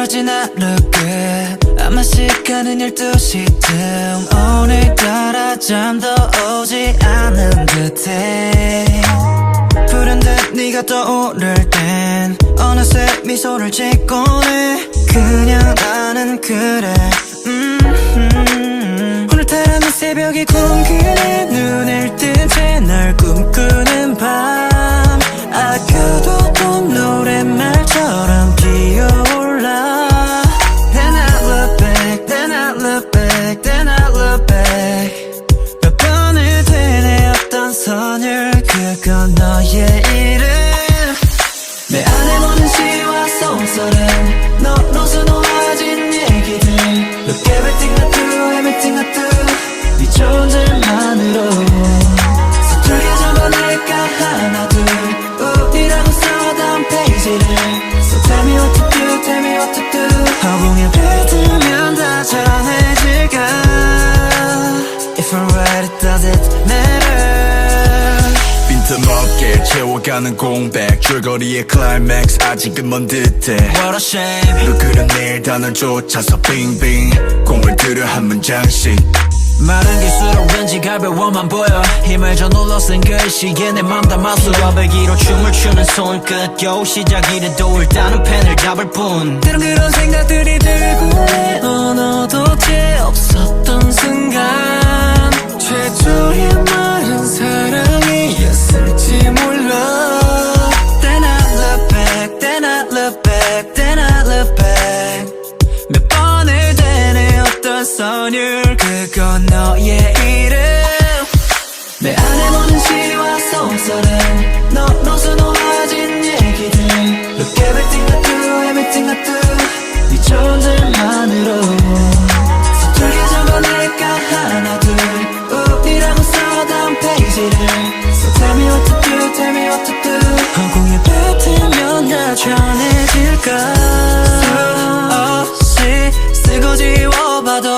그러진 않을게. 아마 시간은 12시쯤. 오늘따라 잠도 오지 않은 듯해. 불현듯 네가 떠오를 땐 어느새 미소를 짓고네. 그냥 나는 그래. 오늘따라 새벽이 공기네. 눈을 뜬 채 널 꿈꾸는 밤. 아껴도 본 노랫말처럼 기어올라. Then I look back, then I look back, then I look back. 몇 번을 되뇌었던 선율, 그건 너의 이름. 내 안에 모든 시와 소설은 너로서 놓아진 얘기들. Look everything I do, everything I do. 네 존재만으로 서툴게 적어낼까 하나 둘. 우리라고 써던 페이지를. So tell me what to do, tell me what to do. 허공에 뱉으면 다 전해질까. If I'm right, it doesn't matter. 빈틈없게 채워가는 공백. 줄거리의 클라이맥스 아직은 먼 듯해. What a shame. 너 그런 내일 단어조차서 빙빙. 공을 들여 한 문장씩. 말은 길수록 왠지 가벼워만 보여. 힘을 줘 눌러 쓴 글씨에 내 맘 담았어. 수업의 기로 춤을 추는 손끝. 겨우 시작이래도 일단은 펜을 잡을 뿐. 때론 그런 생각들이 들고 내 언어도 죄 없었던 순간. 최초의 말은 사랑이었을지 몰라. Then I look back, then I look back, then I look back. 몇 번을 되뇌었던 선율, 그건 너의 이름. 내 안에 모든 시와 소설은 너로서 놓아진 얘기들. Look everything I do, everything I do. 네 존재만으로 서툴게 적어낼까 하나 둘. 우리라고 써던 페이지를. So tell me what to do, tell me what to do. 허공에 뱉으면 다 전해질까. 수없이 쓰고 지워봐도